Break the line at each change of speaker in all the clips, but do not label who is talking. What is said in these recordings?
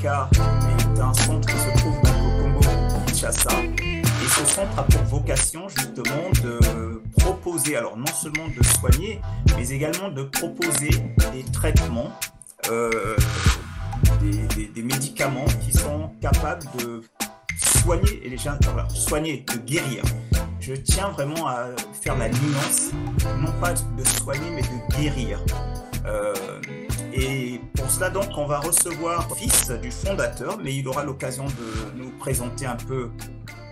Nieka est un centre qui se trouve donc au Congo-Kinshasa. Et ce centre a pour vocation justement de proposer, alors non seulement de soigner, mais également de proposer des traitements, euh, des médicaments qui sont capables de soigner, et les gens, alors, soigner, de guérir. Je tiens vraiment à faire la nuance, non pas de soigner, mais de guérir. Euh, et pour cela, donc, on va recevoir le fils du fondateur, mais il aura l'occasion de nous présenter un peu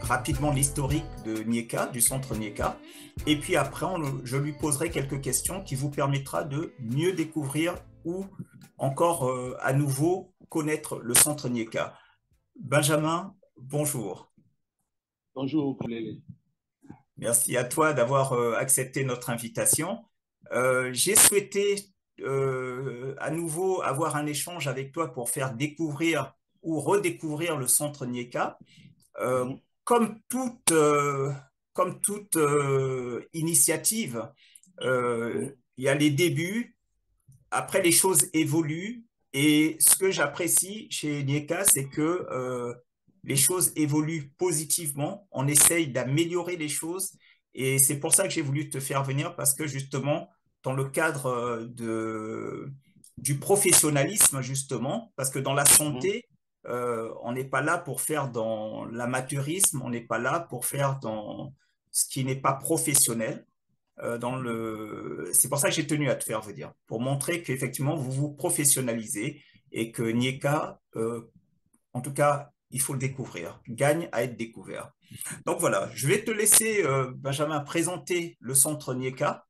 rapidement l'historique de Nieka, du centre Nieka. Et puis après, je lui poserai quelques questions qui vous permettra de mieux découvrir ou encore à nouveau connaître le centre Nieka. Benjamin, bonjour.
Bonjour, collègue.
Merci à toi d'avoir accepté notre invitation. J'ai souhaité à nouveau avoir un échange avec toi pour faire découvrir ou redécouvrir le centre Nieka. Euh,
Mhm.
comme comme toute initiative,
Oui.
il y a les débuts, après les choses évoluent, et ce que j'apprécie chez Nieka, c'est que les choses évoluent positivement, on essaye d'améliorer les choses, et c'est pour ça que j'ai voulu te faire venir, parce que justement, dans le cadre du professionnalisme, justement, parce que dans la
Mhm.
santé, on n'est pas là pour faire dans l'amateurisme, on n'est pas là pour faire dans ce qui n'est pas professionnel. C'est pour ça que j'ai tenu à te faire venir, pour montrer qu'effectivement, vous vous professionnalisez et que Nieka, en tout cas, il faut le découvrir, gagne à être découvert. Donc voilà, je vais te laisser, Benjamin, présenter le centre Nieka,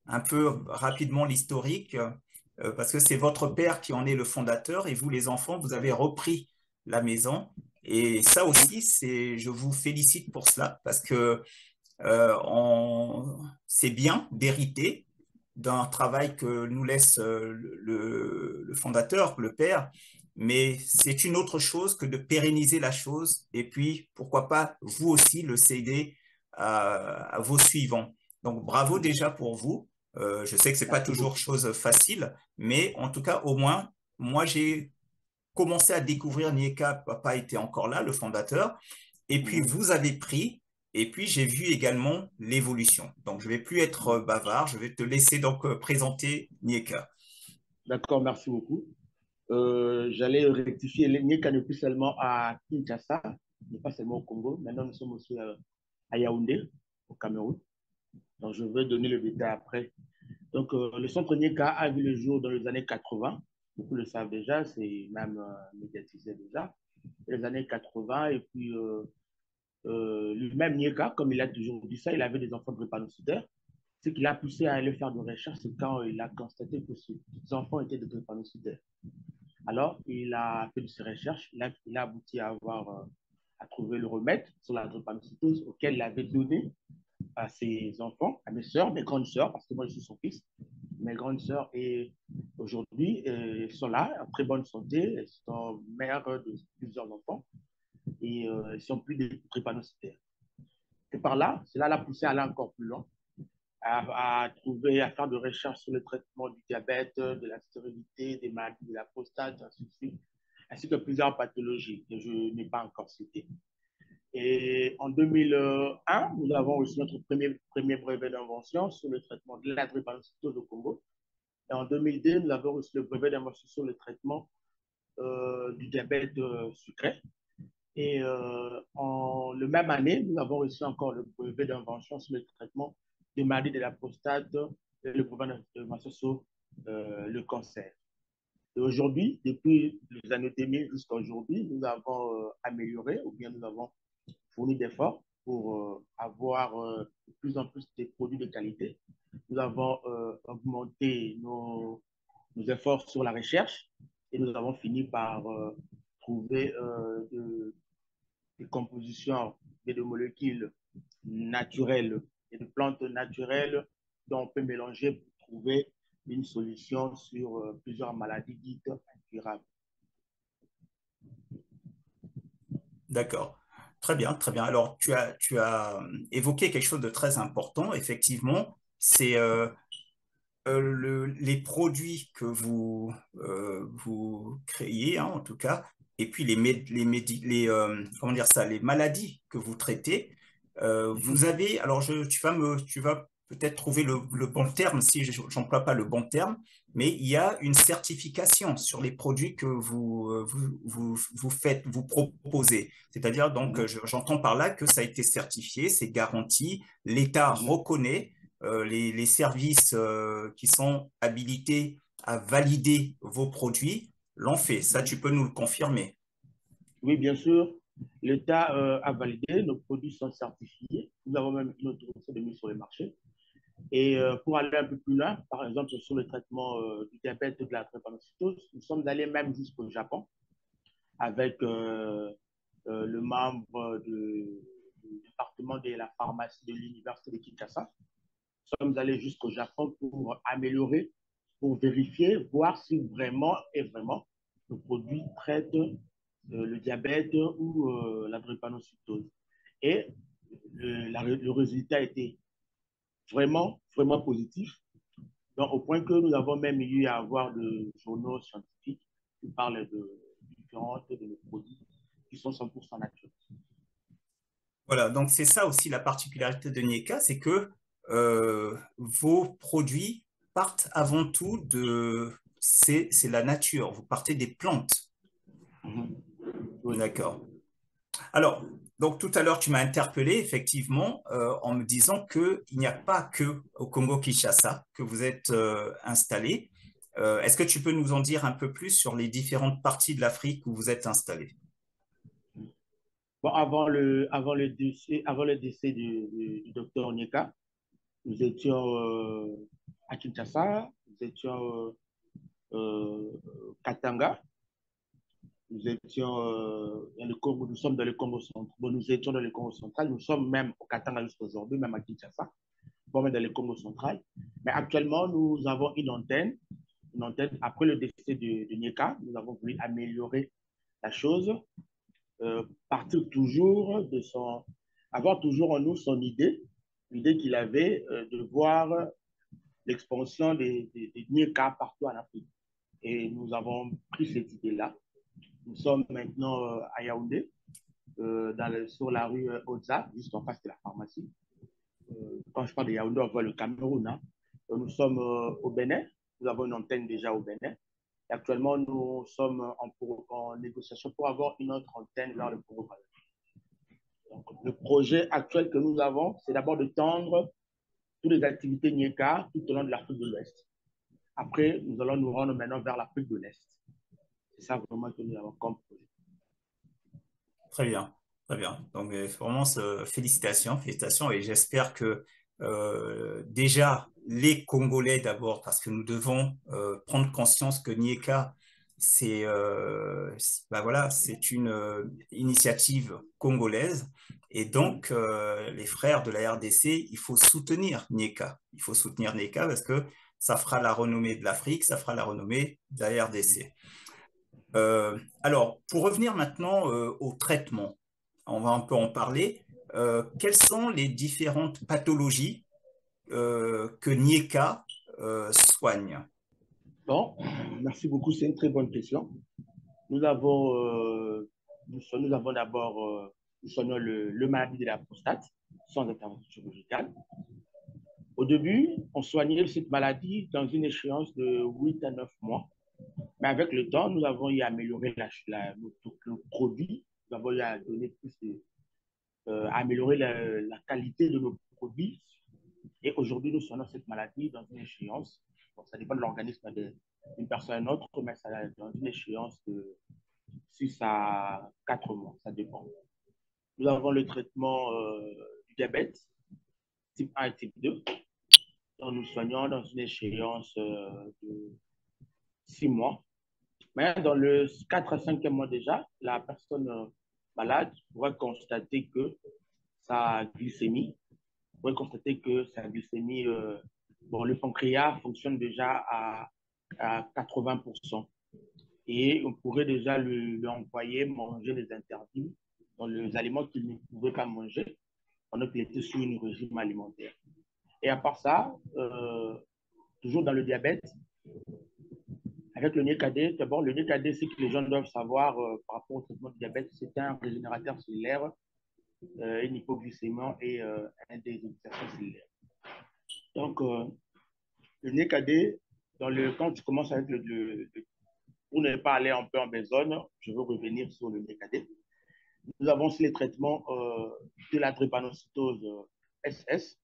un peu rapidement l'historique, parce que c'est votre père qui en est le fondateur et vous, les enfants, vous avez repris la maison. Et ça
Mhm.
aussi, je vous félicite pour cela, parce que c'est bien d'hériter d'un travail que nous laisse le fondateur, le père, mais c'est une autre chose que de pérenniser la chose et puis, pourquoi pas, vous aussi le céder à vos suivants. Donc, bravo déjà pour vous. Je sais que c'est pas
Merci
toujours
beaucoup.
chose facile, mais en tout cas, au moins, moi, j'ai commencé à découvrir Nieka, papa était encore là, le fondateur, et puis
Mhm.
vous avez pris, et puis j'ai vu également l'évolution. Donc je vais plus être bavard, je vais te laisser donc présenter Nieka.
D'accord, merci beaucoup. J'allais rectifier, les Nieka n'est plus seulement à Kinshasa, n'est pas seulement au Congo. Maintenant, nous sommes aussi à Yaoundé, au Cameroun. Donc, je vais donner le détail après. Donc, le centre Nieka a vu le jour dans les années 80. Beaucoup le savent déjà, c'est même médiatisé déjà. Les années 80, et puis lui-même, Nieka, comme il a toujours dit ça, il avait des enfants drépanocytaires. Ce qui l'a poussé à aller faire des recherches, c'est quand il a constaté que ses enfants étaient des drépanocytaires. Alors, il a fait de ses recherches, il a abouti à à trouver le remède sur la drépanocytose auquel il avait donné à ses enfants, à mes soeurs, mes grandes soeurs, parce que moi je suis son fils, mes grandes sœurs, et aujourd'hui, elles sont là, en très bonne santé, elles sont mères de plusieurs enfants, et elles sont plus des drépanocytaires. Et par là, cela l'a poussé à aller encore plus loin, à trouver, à faire des recherches sur le traitement du diabète, de la stérilité, des maladies de la prostate, ainsi de suite, ainsi que plusieurs pathologies que je n'ai pas encore citées. Et en 2001, nous avons reçu notre premier brevet d'invention sur le traitement de la drépanocytose au Congo. Et en 2002, nous avons reçu le brevet d'invention sur le traitement du diabète sucré. Et le même année, nous avons reçu encore le brevet d'invention sur le traitement des maladies de la prostate et le brevet d'invention sur le cancer. Et aujourd'hui, depuis les années 2000 jusqu'à aujourd'hui, nous avons amélioré ou bien nous avons fourni d'efforts pour avoir de plus en plus de produits de qualité. Nous avons augmenté nos efforts sur la recherche et nous avons fini par trouver des compositions et de molécules naturelles et de plantes naturelles dont on peut mélanger pour trouver une solution sur plusieurs maladies dites incurables.
D'accord. Très bien, très bien. Alors, tu as évoqué quelque chose de très important. Effectivement, c'est les produits que vous créez, hein, en tout cas. et puis comment dire ça, les maladies que vous traitez, vous
Mhm.
avez, alors tu vas peut-être trouver le bon terme si j'emploie pas le bon terme, mais il y a une certification sur les produits que vous faites, vous proposez. C'est-à-dire, donc,
Mhm.
j'entends par là que ça a été certifié, c'est garanti, l'État
Mhm.
reconnaît les services qui sont habilités à valider vos produits l'ont fait. Ça, tu
Mhm.
peux nous le confirmer.
Oui, bien sûr, l'État a validé, nos produits sont certifiés. Nous avons même une autorisation de mise sur le marché. Et pour aller un peu plus loin, par exemple, sur le traitement du diabète et de la drépanocytose, nous sommes allés même jusqu'au Japon avec le membre du département de la pharmacie de l'Université de Kinshasa. Nous sommes allés jusqu'au Japon pour améliorer, pour vérifier, voir si vraiment et vraiment le produit traite le diabète ou la drépanocytose. Et le résultat était vraiment, vraiment positif. Donc, au point que nous avons même eu à avoir de journaux scientifiques qui parlent de différentes de nos produits qui sont 100% naturels.
Voilà, donc c'est ça aussi la particularité de Nieka, c'est que vos produits partent avant tout c'est la nature, vous partez des plantes.
Mhm. Oui.
D'accord. Alors, donc tout à l'heure, tu m'as interpellé effectivement en me disant qu'il n'y a pas que au Congo-Kinshasa que vous êtes installé. Est-ce que tu peux nous en dire un peu plus sur les différentes parties de l'Afrique où vous êtes installé?
Bon, avant le décès du docteur Onyeka, nous étions à Kinshasa, nous étions euh, Katanga, nous étions dans le Congo, nous sommes dans le Congo central. Bon, nous étions dans le Congo central, nous sommes même au Katanga jusqu'à aujourd'hui, même à Kinshasa, bon, même dans le Congo central. Mais actuellement, nous avons une antenne. Après le décès de Nyeka, nous avons voulu améliorer la chose, partir toujours de son, avoir toujours en nous son idée, l'idée qu'il avait de voir l'expansion des Nyeka partout en Afrique. Et nous avons pris cette idée-là. Nous sommes maintenant à Yaoundé, sur la rue Oza, juste en face de la pharmacie. Quand je parle de Yaoundé, on voit le Cameroun. Hein. Nous sommes au Bénin. Nous avons une antenne déjà au Bénin. Et actuellement, nous sommes en négociation pour avoir une autre antenne vers le Poro. Donc, le projet actuel que nous avons, c'est d'abord de tendre toutes les activités NIECA tout au long de l'Afrique de l'Ouest. Après, nous allons nous rendre maintenant vers l'Afrique de l'Est. C'est ça vraiment que nous avons comme projet.
Très bien, très bien. Donc vraiment, félicitations, félicitations, et j'espère que déjà les Congolais d'abord, parce que nous devons prendre conscience que Nieka, bah voilà, c'est une initiative congolaise, et donc les frères de la RDC, il faut soutenir Nieka, il faut soutenir Nieka parce que ça fera la renommée de l'Afrique, ça fera la renommée de la RDC. Alors, pour revenir maintenant au traitement, on va un peu en parler. Quelles sont les différentes pathologies que Nieka soigne?
Bon, merci beaucoup. C'est une très bonne question. Nous avons, nous avons d'abord, nous soignons le maladie de la prostate sans intervention chirurgicale. Au début, on soignait cette maladie dans une échéance de 8 à 9 mois. Mais avec le temps, nous avons eu à améliorer le produit. Nous avons eu à donner plus de, améliorer la qualité de nos produits. Et aujourd'hui, nous soignons cette maladie dans une échéance. Bon, ça dépend de l'organisme d'une personne à une autre, mais ça dans une échéance de 6 à 4 mois. Ça dépend. Nous avons le traitement du diabète, type 1 et type 2. Donc, nous soignons dans une échéance de 6 mois. Mais dans le 4 à 5e mois déjà, la personne malade pourrait constater que sa glycémie, pourrait constater que sa glycémie, bon, le pancréas fonctionne déjà à 80%. Et on pourrait déjà lui envoyer manger les interdits, dans les aliments qu'il ne pouvait pas manger pendant qu'il était sur un régime alimentaire. Et à part ça, toujours dans le diabète, Avec le NICAD, d'abord, le NICAD, c'est que les gens doivent savoir par rapport au traitement du diabète, c'est un régénérateur cellulaire, une hypoglycémie et un désinhibition cellulaire. Donc, le NICAD, quand tu commences avec pour ne pas aller un peu en besogne, je veux revenir sur le NICAD. Nous avons aussi les traitements de la drépanocytose SS,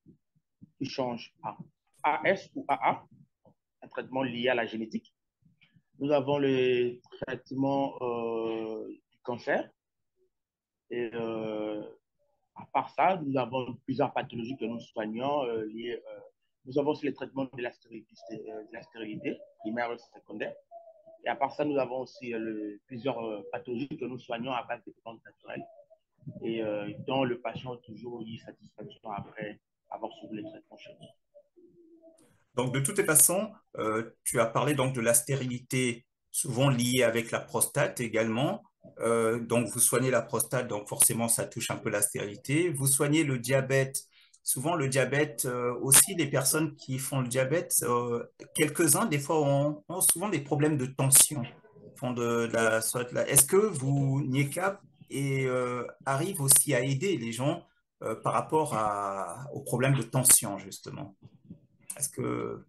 qui change à AS ou AA, un traitement lié à la génétique. Nous avons le traitement du cancer. Et à part ça, nous avons plusieurs pathologies que nous soignons liées. Nous avons aussi les traitements de la stérilité, primaire et secondaire. Et à part ça, nous avons aussi plusieurs pathologies que nous soignons à base de plantes naturelles et dont le patient a toujours eu satisfaction après avoir suivi les traitements chez nous.
Donc, de toutes les façons, tu as parlé donc de la stérilité, souvent liée avec la prostate également. Donc, vous soignez la prostate, donc forcément, ça touche un peu la stérilité. Vous soignez le diabète. Souvent, le diabète, aussi, les personnes qui font le diabète, quelques-uns, des fois, ont souvent des problèmes de tension. Est-ce que vous, NIECA, arrive aussi à aider les gens par rapport aux problèmes de tension, justement? Est-ce que...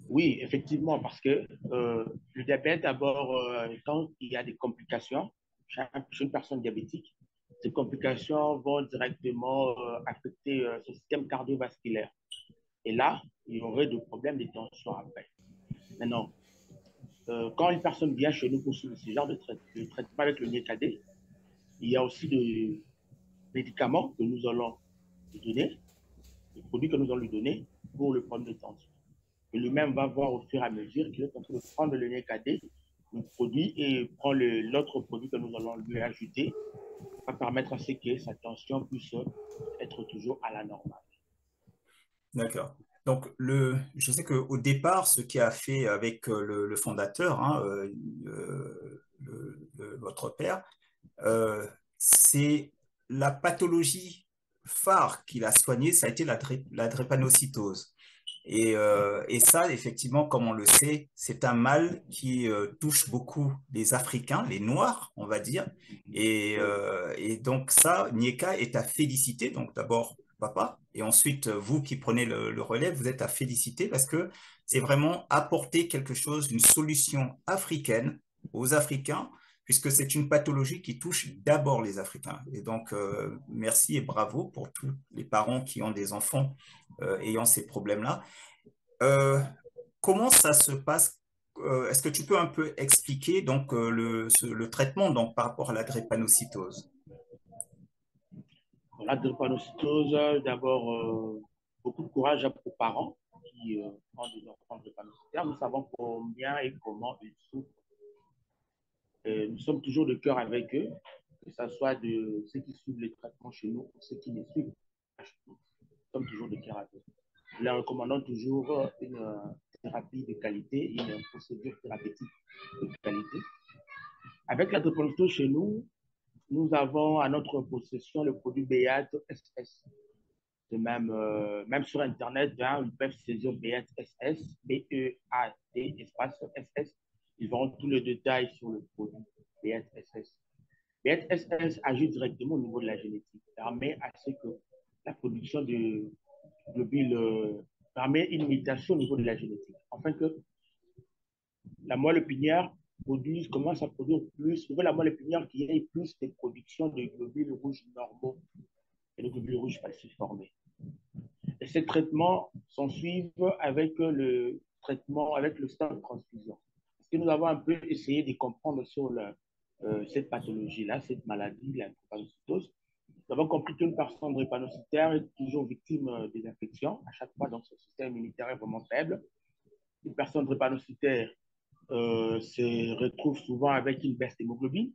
Oui, effectivement, parce que le diabète, d'abord, quand il y a des complications chez une personne diabétique, ces complications vont directement affecter ce système cardiovasculaire. Et là, il y aurait des problèmes de tension après. Maintenant, quand une personne vient chez nous pour ce genre de traitement avec le NICAD, il y a aussi des médicaments que nous allons lui donner, des produits que nous allons lui donner pour le problème de tension. Et lui-même va voir au fur et à mesure qu'il est en train de prendre le NICAD, le produit, et prend l'autre produit que nous allons lui ajouter, va permettre à ce que sa tension puisse être toujours à la normale.
D'accord. Donc, je sais qu'au départ, ce qui a fait avec le fondateur, hein, votre père, c'est la pathologie phare qu'il a soignée, ça a été la drépanocytose. Et ça, effectivement, comme on le sait, c'est un mal qui touche beaucoup les Africains, les Noirs, on va dire. Et donc ça, Nieka est à féliciter. Donc d'abord, papa, et ensuite vous qui prenez le relais, vous êtes à féliciter parce que c'est vraiment apporter quelque chose, une solution africaine aux Africains, puisque c'est une pathologie qui touche d'abord les Africains. Et donc, merci et bravo pour tous les parents qui ont des enfants ayant ces problèmes-là. Euh, Comment ça se passe? Est-ce que tu peux un peu expliquer donc le traitement donc par rapport à la drépanocytose?
Pour la drépanocytose, d'abord, beaucoup de courage aux parents qui ont des enfants drépanocytaires. Nous savons combien et comment ils souffrent. Nous sommes toujours de cœur avec eux, que ce soit de ceux qui suivent les traitements chez nous ou ceux qui les suivent chez nous. Nous sommes toujours de cœur avec eux. Nous leur recommandons toujours une thérapie de qualité, une procédure thérapeutique de qualité. Avec la drépanocytose chez nous, nous avons à notre possession le produit BEAT SS. Même sur Internet, hein, ils peuvent saisir BEAT SS, B-E-A-T, espace SS. Ils verront tous les détails sur le produit BEAT SS. BEAT SS agit directement au niveau de la génétique, permet à ce que la production de globules permet une mutation au niveau de la génétique, afin que la moelle épinière commence à produire plus, la moelle épinière qui ait plus de production de globules rouges normaux et de globules rouges falciformés. Et ces traitements s'en suivent avec le traitement, avec le stade de transfusion. Parce que nous avons un peu essayé de comprendre sur cette pathologie-là, cette maladie, la drépanocytose. Nous avons compris qu'une personne drépanocytaire est toujours victime des infections à chaque fois, donc son système immunitaire est vraiment faible. Une personne drépanocytaire se retrouve souvent avec une baisse d'hémoglobine,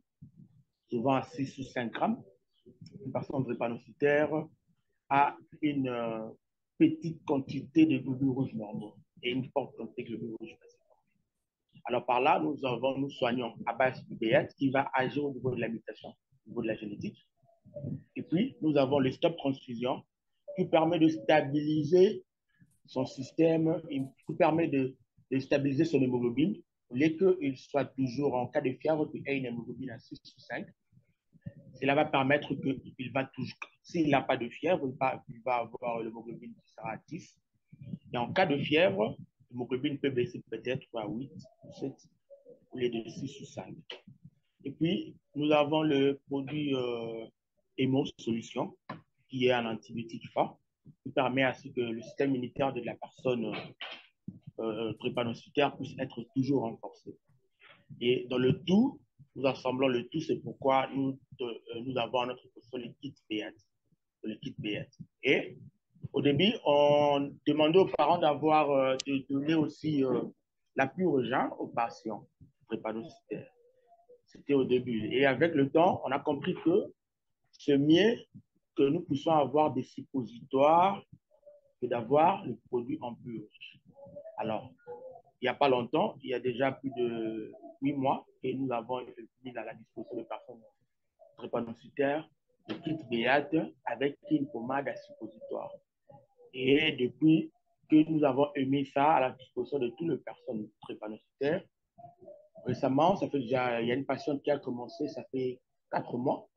souvent à 6 ou 5 grammes. Une personne drépanocytaire a une petite quantité de globules rouges normaux et une forte quantité de globules rouges falciformés. Alors par là, nous soignons à base du BEAT qui va agir au niveau de la mutation, au niveau de la génétique. Et puis, nous avons le stop transfusion qui permet de stabiliser son système, qui permet de stabiliser son hémoglobine Au lieu qu'il soit toujours en cas de fièvre, qu'il ait une hémoglobine à 6 ou 5, cela va permettre qu'il va toujours, s'il n'a pas de fièvre, il va avoir l'hémoglobine qui sera à 10. Et en cas de fièvre, l'hémoglobine peut baisser peut-être à 8 ou 7 au lieu de 6 ou 5. Et puis, nous avons le produit Hémo Solution, qui est un antibiotique fort, qui permet à ce que le système immunitaire de la personne drépanocytaire puisse être toujours renforcé. Et dans le tout, nous assemblons le tout, c'est pourquoi nous avons à notre position le kit B1. Le kit B1. Et au début, on demandait aux parents d'avoir, de donner aussi l'appui urgent aux patients drépanocytaires. C'était au début. Et avec le temps, on a compris que c'est mieux que nous puissions avoir des suppositoires que d'avoir le produit en purge. Alors, il n'y a pas longtemps, il y a déjà plus de 8 mois, et nous avons mis à la disposition des personnes drépanocytaires le kit Béat avec une pommade à suppositoire. Et depuis que nous avons mis ça à la disposition de toutes les personnes drépanocytaires, récemment, ça fait déjà, il y a une patiente qui a commencé, ça fait 4 mois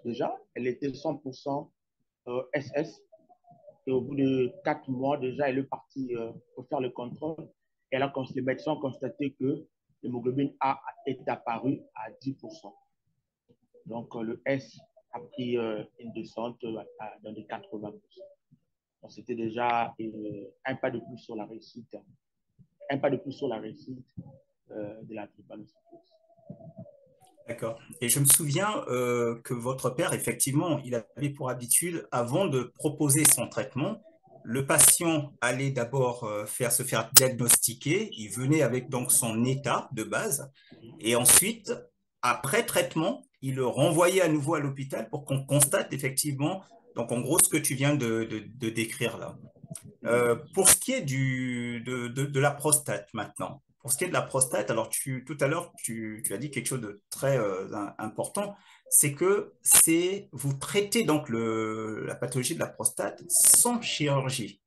déjà, elle était 100% SS. Et au bout de 4 mois, déjà, elle est partie pour faire le contrôle. Et là, les médecins ont constaté que l'hémoglobine A est apparue à 10%. Donc, le S a pris une descente dans les 80%. Donc, c'était déjà un pas de plus sur la réussite. Un pas de plus sur la réussite de la drépanocytose.
D'accord. Et je me souviens que votre père, effectivement, il avait pour habitude, avant de proposer son traitement, le patient allait d'abord se faire diagnostiquer. Il venait avec donc son état de base. Et ensuite, après traitement, il le renvoyait à nouveau à l'hôpital pour qu'on constate effectivement, donc en gros, ce que tu viens de décrire là. Pour ce qui est de la prostate maintenant, pour ce qui est de la prostate, alors tout à l'heure, tu as dit quelque chose de très important, c'est que vous traitez donc la pathologie de la prostate sans chirurgie.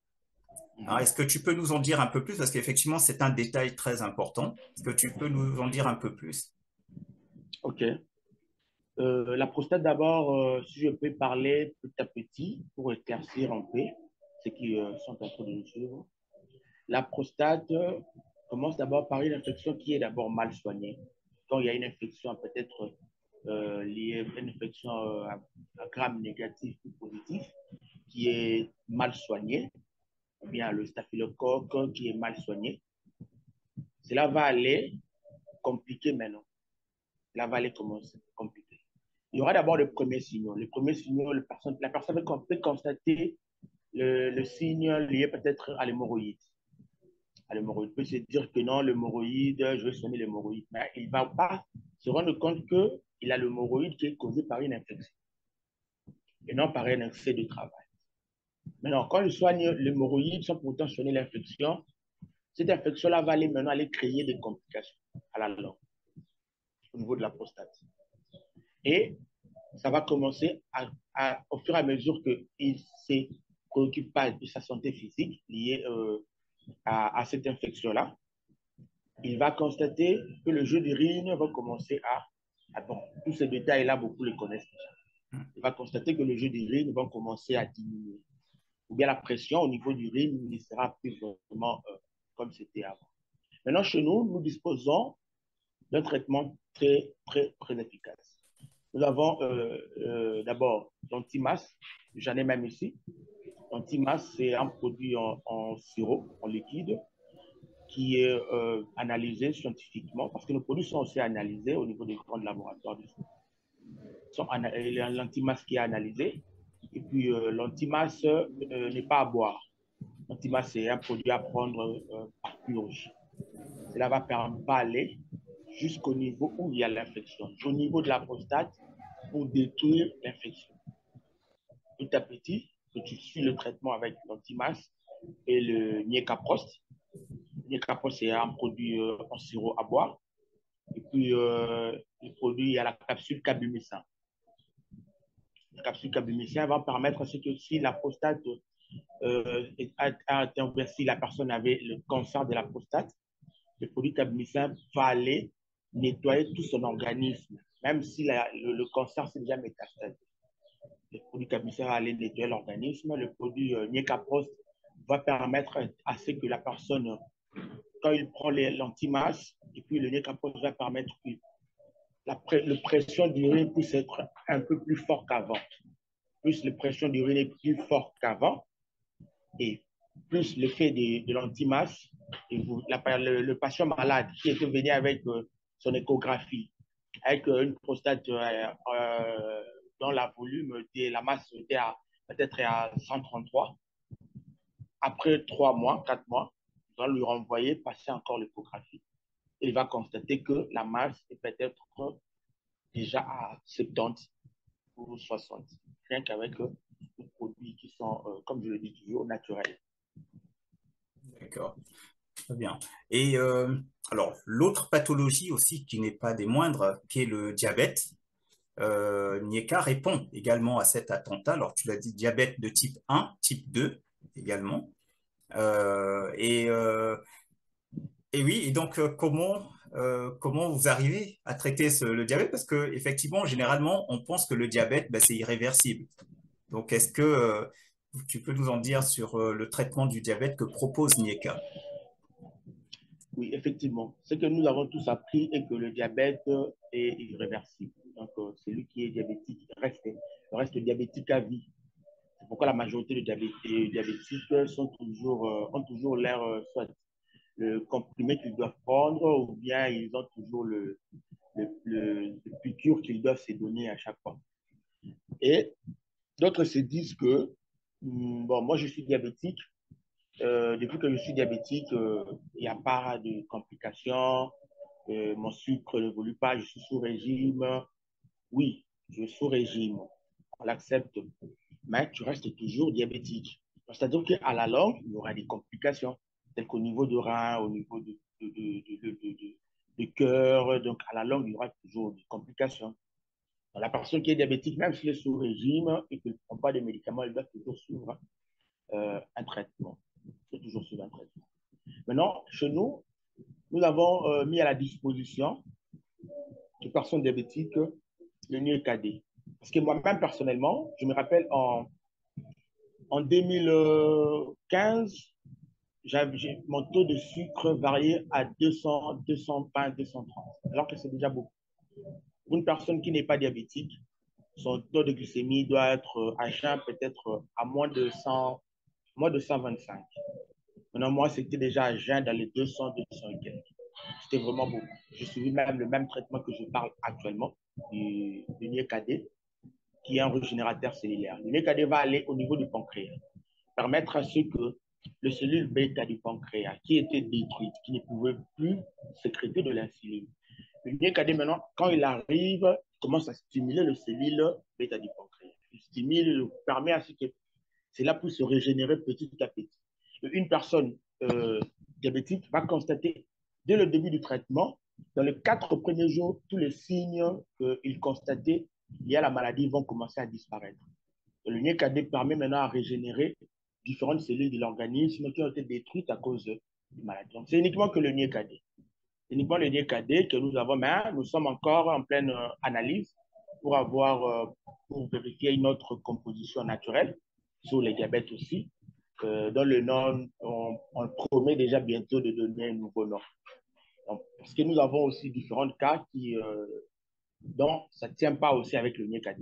Alors, est-ce que tu peux nous en dire un peu plus? Parce qu'effectivement, c'est un détail très important. Est-ce que tu peux nous en dire un peu plus?
OK. La prostate, d'abord, si je peux parler petit à petit pour éclaircir un peu ceux qui sont en train de nous suivre. La prostate commence d'abord par une infection qui est d'abord mal soignée. Quand il y a une infection peut-être liée à une infection à gram négatif ou positif qui est mal soignée, ou bien le staphylocoque qui est mal soigné, cela va aller compliquer maintenant. Cela va aller commencer compliquer. Il y aura d'abord les premiers signaux. Les premiers signaux, la personne peut constater le signe lié peut-être à l'hémorroïde. Il peut se dire que non, l'hémorroïde, je vais soigner l'hémorroïde. Mais il ne va pas se rendre compte qu'il a l'hémorroïde qui est causé par une infection et non par un excès de travail. Maintenant, quand il soigne l'hémorroïde sans pourtant soigner l'infection, cette infection-là va maintenant aller créer des complications à la longue au niveau de la prostate. Et ça va commencer au fur et à mesure qu'il ne se préoccupe pas de sa santé physique liée à cette infection-là. Il va constater que le jeu d'urine va commencer bon, tous ces détails-là, beaucoup les connaissent déjà. Il va constater que le jeu d'urine va commencer à diminuer. Ou bien la pression au niveau du urine ne sera plus vraiment comme c'était avant. Maintenant, chez nous, nous disposons d'un traitement très, très, très efficace. Nous avons d'abord l'antimasse, j'en ai même ici. L'antimasse, c'est un produit en sirop, en liquide, qui est analysé scientifiquement, parce que nos produits sont aussi analysés au niveau des grands laboratoires. L'antimasse qui est analysé, et puis l'antimasse n'est pas à boire. L'antimasse, c'est un produit à prendre par purge. Cela va permettre d'aller jusqu'au niveau où il y a l'infection, au niveau de la prostate, pour détruire l'infection. Petit à petit, que tu suis le traitement avec l'antimasse et le Niekaprost. Niekaprost, c'est un produit en sirop à boire. Et puis, le produit, il y a la capsule Cabumicin. La capsule Cabumicin va permettre à ce que si la prostate si la personne avait le cancer de la prostate, le produit Kabimisa va aller nettoyer tout son organisme, même si le cancer s'est déjà métastasé. Le produit Kabimisa va aller nettoyer l'organisme. Le produit Niekaprost va permettre à ce que la personne, quand il prend l'antimasse, et puis le Niekaprost va permettre que la pression d'urine puisse être un peu plus fort qu'avant. Plus la pression d'urine est plus forte qu'avant, et plus l'effet de l'antimasse, le patient malade qui était venu avec son échographie, avec une prostate dont la volume de la masse était peut-être à 133, après 3 mois, 4 mois, on va lui renvoyer passer encore l'échographie. Il va constater que la masse est peut-être déjà à 70 ou 60, rien qu'avec des produits qui sont, comme je le dis toujours, naturels.
D'accord, très bien. Et alors, l'autre pathologie aussi qui n'est pas des moindres, qui est le diabète, Nieka répond également à cet attentat. Alors, tu l'as dit, diabète de type 1, type 2 également. Euh, et, euh, et oui, et donc comment vous arrivez à traiter le diabète? Parce que effectivement, généralement, on pense que le diabète, ben, c'est irréversible. Donc, est-ce que tu peux nous en dire sur le traitement du diabète que propose Nieka?
Oui, effectivement. Ce que nous avons tous appris est que le diabète est irréversible. Donc, celui qui est diabétique reste diabétique à vie. C'est pourquoi la majorité des diabétiques ont toujours l'air, soit le comprimé qu'ils doivent prendre, ou bien ils ont toujours le piqûre qu'ils doivent se donner à chaque fois. Et d'autres se disent que, bon, moi je suis diabétique. Depuis que je suis diabétique, il n'y a pas de complications. Mon sucre n'évolue pas, je suis sous régime. Oui, je suis sous régime. On l'accepte. Mais tu restes toujours diabétique. C'est-à-dire qu'à la longue, il y aura des complications, telles qu'au niveau de rein, au niveau de cœur. Donc, à la longue, il y aura toujours des complications. La personne qui est diabétique, même s'il est sous régime et qu'il ne prend pas de médicaments, elle doit toujours suivre un traitement. Il faut toujours suivre un traitement. Maintenant, chez nous, nous avons mis à la disposition des personnes diabétiques le NIECAD. Parce que moi-même, personnellement, je me rappelle en 2015, mon taux de sucre variait à 200, 220, 230, alors que c'est déjà beaucoup. Pour une personne qui n'est pas diabétique, son taux de glycémie doit être à jeun peut-être à moins de 125. Maintenant, moi, c'était déjà à jeun dans les 200, 200 et quelques. C'était vraiment beaucoup. Je suivis même le même traitement que je parle actuellement, du NIECAD, qui est un régénérateur cellulaire. Le NIECAD va aller au niveau du pancréas, permettre à ce que les cellules bêta du pancréas, qui étaient détruites, qui ne pouvaient plus sécréter de l'insuline, le NIECAD, maintenant, quand il arrive, il commence à stimuler les cellules bêta du pancréas. Il stimule, il permet à ce que cela puisse se régénérer petit à petit. Une personne diabétique va constater dès le début du traitement, dans les 4 premiers jours, tous les signes qu'il constatait liés à la maladie vont commencer à disparaître. Et le NIECAD permet maintenant à régénérer différentes cellules de l'organisme qui ont été détruites à cause de maladie. Donc, c'est uniquement que le NIECAD. C'est uniquement le NIECAD que nous avons, mais nous sommes encore en pleine analyse pour vérifier une autre composition naturelle sur les diabètes aussi. Dans le nom, on promet déjà bientôt de donner un nouveau nom. Donc, parce que nous avons aussi différents cas dont ça ne tient pas aussi avec le NIECAD.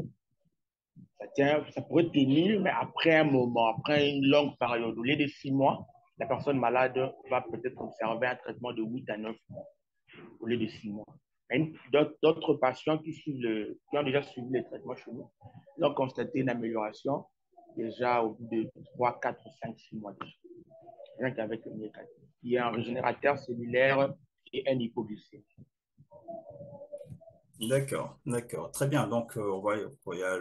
Ça pourrait tenir, mais après un moment, après une longue période, au lieu de 6 mois, la personne malade va peut-être observer un traitement de 8 à 9 mois, au lieu de 6 mois. D'autres patients qui ont déjà suivi les traitements chez nous, ils ont constaté une amélioration déjà au bout de 3, 4, 5, 6 mois déjà. Rien qu'avec le NIECAD. Il y a un régénérateur cellulaire et un hypoglycémie.
D'accord, d'accord, très bien. Donc, il y a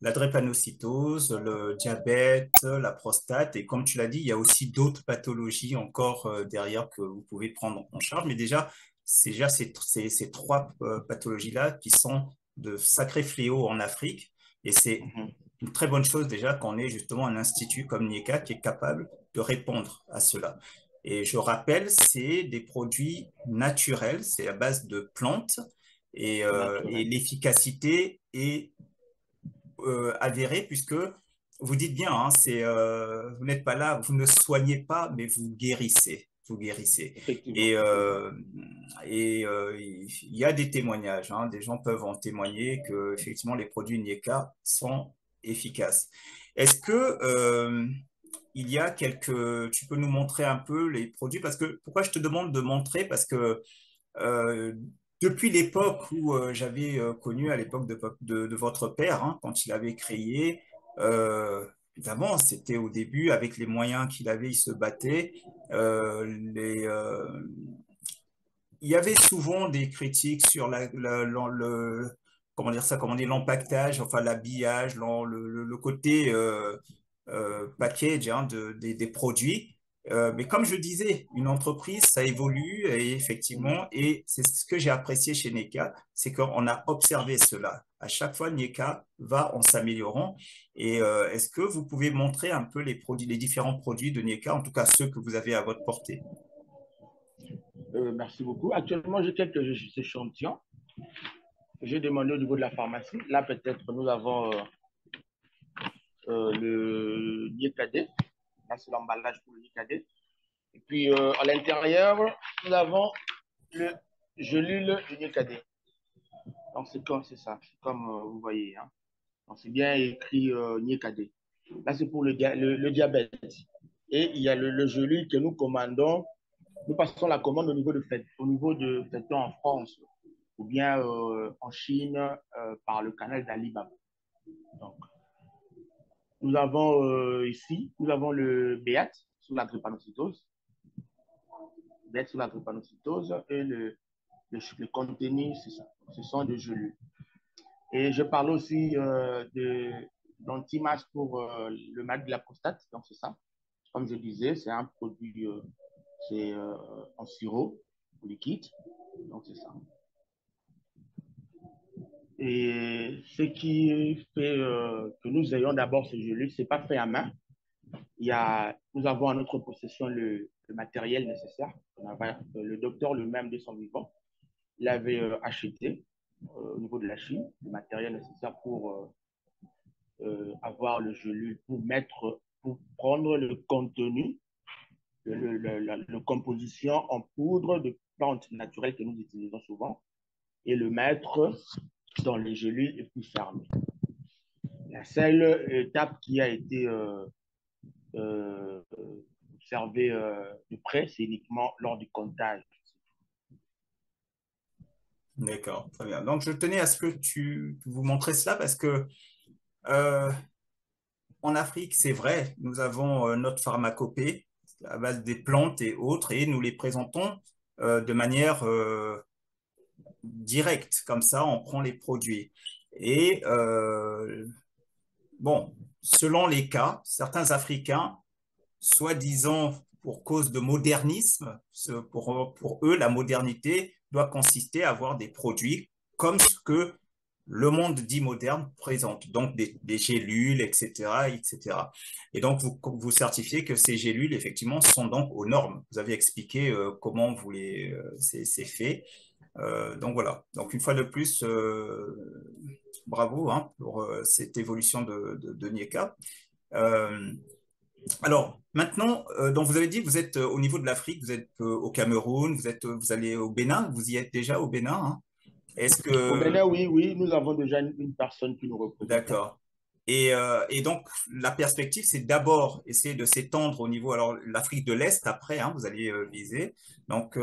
la drépanocytose, le diabète, la prostate, et comme tu l'as dit, il y a aussi d'autres pathologies encore derrière que vous pouvez prendre en charge. Mais déjà, c'est déjà ces trois pathologies-là qui sont de sacrés fléaux en Afrique, et c'est une très bonne chose déjà qu'on ait justement un institut comme NIECA qui est capable de répondre à cela. Et je rappelle, c'est des produits naturels, c'est à base de plantes et
naturel.
l'efficacité est avérée puisque vous dites bien, hein, vous n'êtes pas là, vous ne soignez pas, mais vous guérissez. Vous guérissez.
Effectivement,
Et,
effectivement.
euh, il y a des témoignages, hein, des gens peuvent en témoigner que effectivement les produits NIECA sont efficaces. Est-ce que il y a tu peux nous montrer un peu les produits parce que pourquoi je te demande de montrer parce que euh, depuis l'époque où j'avais connu à l'époque de votre père, hein, quand il avait créé, évidemment, c'était au début avec les moyens qu'il avait, il se battait. Euh, les, euh, il y avait souvent des critiques sur comment dire ça, comment dire, l'empaquetage, enfin l'habillage, le côté package hein, des produits. Mais comme je disais, une entreprise, ça évolue et
Mhm.
effectivement, et c'est ce que j'ai apprécié chez NECA, c'est qu'on a observé cela. À chaque fois, NECA va en s'améliorant. Et est-ce que vous pouvez montrer un peu les produits, les différents produits de NECA, en tout cas ceux que vous avez à votre portée?
Merci beaucoup. Actuellement, j'ai quelques échantillons que j'ai demandé au niveau de la pharmacie. Là, peut-être, nous avons le Niekade. Là, c'est l'emballage pour le Niekade. Et puis, à l'intérieur, nous avons le gelule du Niekade. Donc, c'est ça. C'est comme vous voyez. Hein. Donc, c'est bien écrit Niekade. Là, c'est pour le diabète. Et il y a le gelule que nous commandons. Nous passons la commande au niveau de Faiton en France ou bien en Chine par le canal d'Alibaba. Donc, nous avons ici, nous avons le BEAT sur la drépanocytose, BEAT sur la drépanocytose et le contenu, c'est ça. Ce sont des gelées. Et je parle aussi d'antimasse pour le mal de la prostate, donc c'est ça. Comme je disais, c'est un produit, c'est en sirop liquide, donc c'est ça. Et ce qui fait que nous ayons d'abord ce gelé, ce n'est pas fait à main. Nous avons en notre possession le matériel nécessaire. Le docteur lui-même de son vivant l'avait acheté au niveau de la Chine, le matériel nécessaire pour avoir le gelule, pour prendre le contenu, la composition en poudre de plantes naturelles que nous utilisons souvent et le mettre dans les gelules et puis fermer. La seule étape qui a été observée de près, c'est uniquement lors du comptage.
D'accord, très bien. Donc, je tenais à ce que tu vous montres cela parce que euh, en Afrique, c'est vrai, nous avons notre pharmacopée à base des plantes et autres et nous les présentons de manière directe. Comme ça, on prend les produits. Et bon, selon les cas, certains Africains, soi-disant pour cause de modernisme, pour eux, la modernité doit consister à avoir des produits comme ce que le monde dit moderne présente, donc des gélules, etc., etc. Et donc, vous certifiez que ces gélules, effectivement, sont donc aux normes. Vous avez expliqué comment c'est fait. Donc voilà. Donc une fois de plus, bravo hein, pour cette évolution de NIECA. Euh, alors, maintenant, donc vous avez dit, vous êtes au niveau de l'Afrique, vous êtes au Cameroun, vous allez au Bénin, vous y êtes déjà au Bénin, hein. Est-ce
Au
que,
Bénin, oui, oui, nous avons déjà une personne qui nous représente là.
d'accord. Et donc, la perspective, c'est d'abord essayer de s'étendre au niveau, alors l'Afrique de l'Est après, hein, vous allez viser. Donc,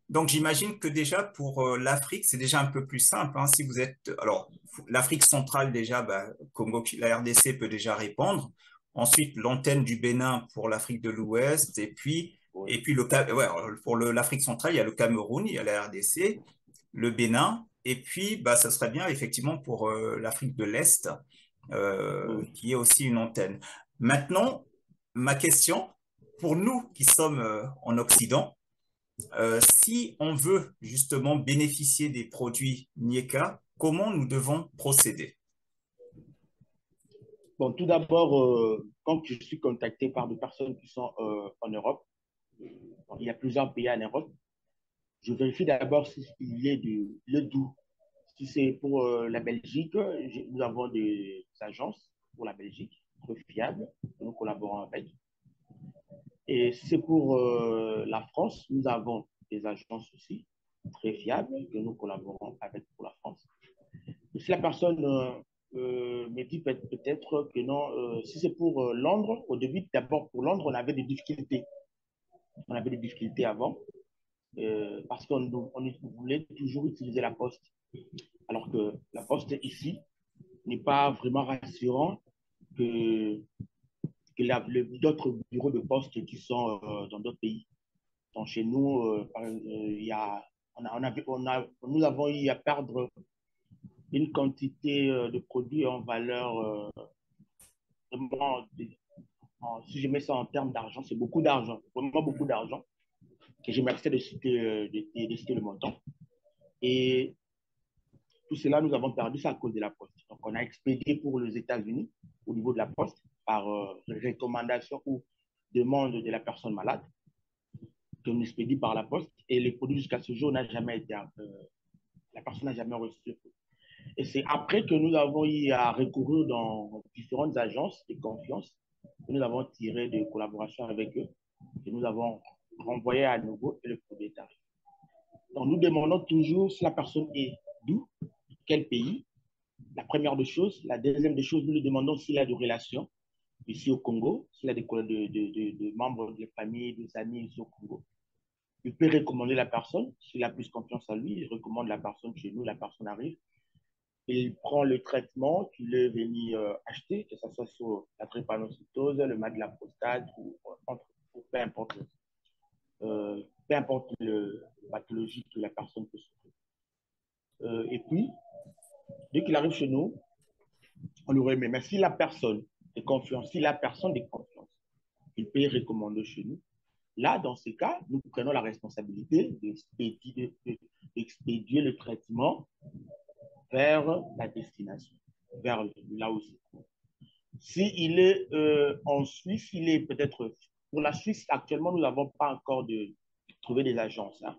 donc j'imagine que déjà pour l'Afrique, c'est déjà un peu plus simple, hein, si vous êtes, alors l'Afrique centrale déjà, bah, Congo, la RDC peut déjà répondre. Ensuite, l'antenne du Bénin pour l'Afrique de l'Ouest,
Oui,
et puis ouais, pour l'Afrique centrale, il y a le Cameroun, il y a la RDC, le Bénin, et puis bah, ça serait bien effectivement pour l'Afrique de l'Est
oui.
qui est aussi une antenne. Maintenant, ma question, pour nous qui sommes en Occident, si on veut justement bénéficier des produits NIECA, comment nous devons procéder?
Bon, tout d'abord, quand je suis contacté par des personnes qui sont en Europe, il y a plusieurs pays en Europe. Je vérifie d'abord s'il y a le doux. Si c'est pour la Belgique, nous avons des agences pour la Belgique, très fiables, que nous collaborons avec. Et si c'est pour la France, nous avons des agences aussi très fiables que nous collaborons avec pour la France. Et si la personne me dit peut-être que non, si c'est pour Londres, au début, d'abord pour Londres, on avait des difficultés. On avait des difficultés avant parce qu'on voulait toujours utiliser la poste. Alors que la poste ici n'est pas vraiment rassurant que d'autres bureaux de poste qui sont dans d'autres pays. Donc chez nous, nous avons eu à perdre une quantité de produits en valeur, si je mets ça en termes d'argent, c'est beaucoup d'argent, vraiment beaucoup d'argent, que je m'excès de citer le montant. Et tout cela, nous avons perdu ça à cause de la poste. Donc, on a expédié pour les États-Unis au niveau de la poste par recommandation ou demande de la personne malade qu'on expédie par la poste. Et les produits jusqu'à ce jour n'a jamais été, la personne n'a jamais reçu. Et c'est après que nous avons eu à recourir dans différentes agences de confiance que nous avons tiré de collaboration avec eux et nous avons renvoyé à nouveau et le produit est arrivé. Donc, nous demandons toujours si la personne est d'où, quel pays. La première des choses. La deuxième des choses, nous lui demandons s'il a des relations ici au Congo, s'il a des membres de la famille, des amis ici au Congo. Il peut recommander la personne. S'il a plus confiance en lui, il recommande la personne chez nous, la personne arrive. Il prend le traitement qu'il est venu acheter, que ce soit sur la drépanocytose, le mal de la prostate ou peu importe la pathologie que la personne peut souffrir. Et puis, dès qu'il arrive chez nous, on lui remet. Mais si la personne est confiance, si la personne est confiance, il peut recommander chez nous. Là, dans ce cas, nous prenons la responsabilité d'expédier le traitement vers la destination, vers là où c'est. S'il est en Suisse, il est peut-être. Pour la Suisse, actuellement, nous n'avons pas encore trouvé des agences. Hein.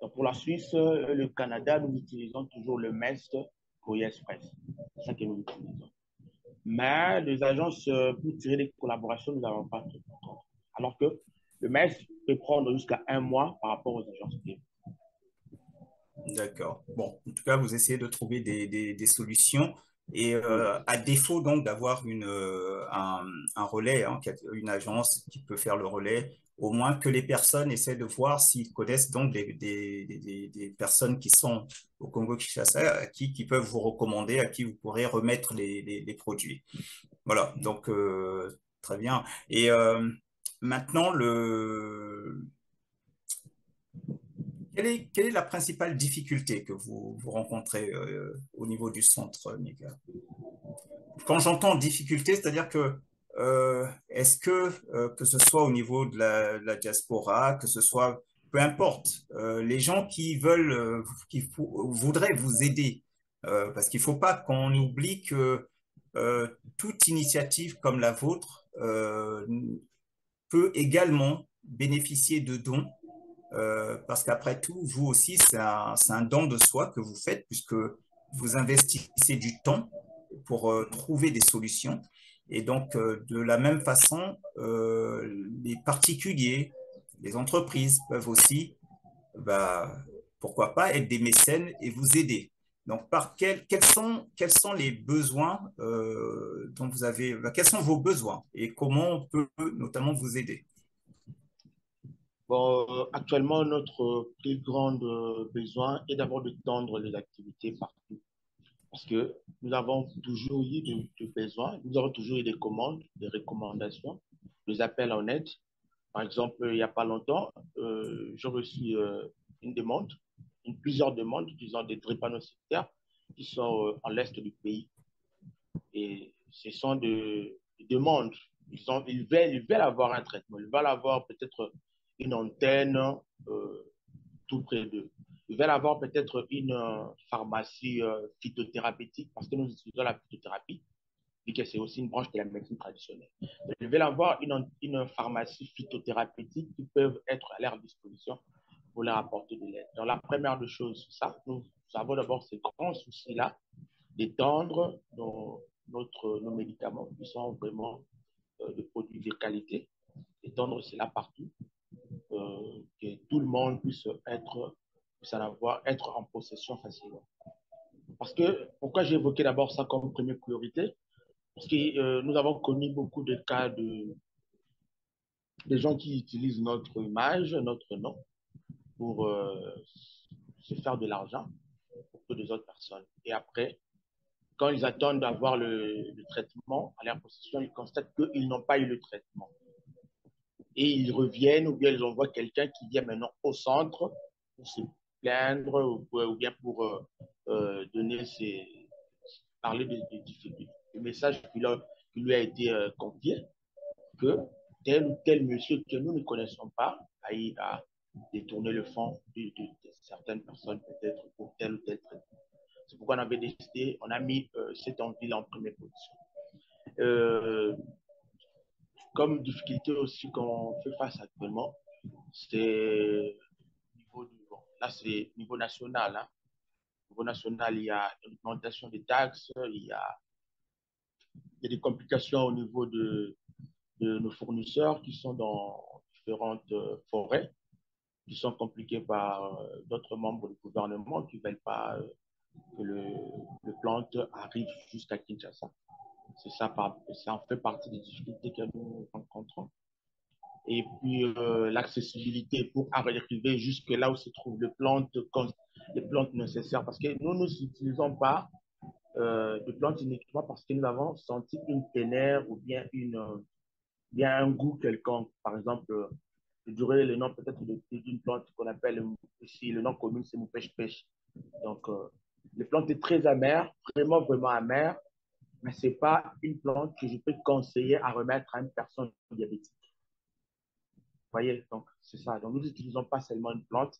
Donc pour la Suisse, le Canada, nous utilisons toujours le MEST Courrier Express. C'est ça que nous utilisons. Mais les agences, pour tirer des collaborations, nous n'avons pas tout encore. Alors que le MEST peut prendre jusqu'à 1 mois par rapport aux agences.
D'accord. Bon, en tout cas, vous essayez de trouver des solutions. Et à défaut donc d'avoir un relais, hein, une agence qui peut faire le relais, au moins que les personnes essaient de voir s'ils connaissent donc des personnes qui sont au Congo-Kinshasa, qui peuvent vous recommander, à qui vous pourrez remettre les produits. Voilà, donc très bien. Et maintenant, quelle est la principale difficulté que vous rencontrez au niveau du centre, Mika? Quand j'entends difficulté, c'est-à-dire que est-ce que ce soit au niveau de la diaspora, que ce soit, peu importe, les gens qui veulent, voudraient vous aider, parce qu'il ne faut pas qu'on oublie que toute initiative comme la vôtre peut également bénéficier de dons parce qu'après tout, vous aussi, c'est un don de soi que vous faites puisque vous investissez du temps pour trouver des solutions. Et donc, de la même façon, les particuliers, les entreprises peuvent aussi, bah, pourquoi pas, être des mécènes et vous aider. Donc, quels sont les besoins dont vous avez, quels sont vos besoins et comment on peut notamment vous aider?
Bon, actuellement, notre plus grand besoin est d'abord de tendre les activités partout. Parce que nous avons toujours eu des besoins, nous avons toujours eu des commandes, des recommandations, des appels en aide. Par exemple, il n'y a pas longtemps, j'ai reçu une demande, plusieurs demandes, disons des drépanocytaires qui sont en l'est du pays. Et ce sont des demandes. Ils veulent avoir un traitement, ils veulent avoir peut-être une antenne tout près d'eux. Ils veulent avoir peut-être une pharmacie phytothérapeutique parce que nous utilisons la phytothérapie. que c'est aussi une branche de la médecine traditionnelle. Je vais avoir une pharmacie phytothérapeutique qui peuvent être à leur disposition pour leur apporter de l'aide. Donc, la première des choses, ça, nous avons d'abord ce grand souci-là d'étendre nos médicaments qui sont vraiment de produits de qualité, étendre cela partout, que tout le monde puisse en avoir, être en possession facilement. Parce que, pourquoi j'ai évoqué d'abord ça comme première priorité? Parce que nous avons connu beaucoup de cas de gens qui utilisent notre image, notre nom, pour se faire de l'argent pour des autres personnes. Et après, quand ils attendent d'avoir le traitement à leur possession, ils constatent qu'ils n'ont pas eu le traitement. Et ils reviennent ou bien ils envoient quelqu'un qui vient maintenant au centre pour se plaindre ou bien pour donner parler de difficultés. Le message qui lui a été confié, que tel ou tel monsieur que nous ne connaissons pas a détourné le fond de certaines personnes, peut-être pour tel ou tel traitement. C'est pourquoi on avait décidé, on a mis cette envie en première position. Comme difficulté aussi qu'on fait face actuellement, c'est là c'est niveau national. Hein. Au niveau national, il y a une augmentation des taxes, il y a des complications au niveau de nos fournisseurs qui sont dans différentes forêts, qui sont compliquées par d'autres membres du gouvernement qui ne veulent pas que le plante arrive jusqu'à Kinshasa. Ça en fait partie des difficultés que nous rencontrons. Et puis l'accessibilité pour arriver jusque là où se trouvent les plantes nécessaires. Parce que nous n'utilisons pas de plantes uniquement parce que nous avons senti une ténère ou bien un goût quelconque. Par exemple, je dirais le nom peut-être d'une plante qu'on appelle ici, le nom commun, c'est moupèche-pêche. Donc, les plantes est très amère, vraiment, vraiment amère, mais ce n'est pas une plante que je peux conseiller à remettre à une personne diabétique. Vous voyez, donc c'est ça. Donc, nous n'utilisons pas seulement une plante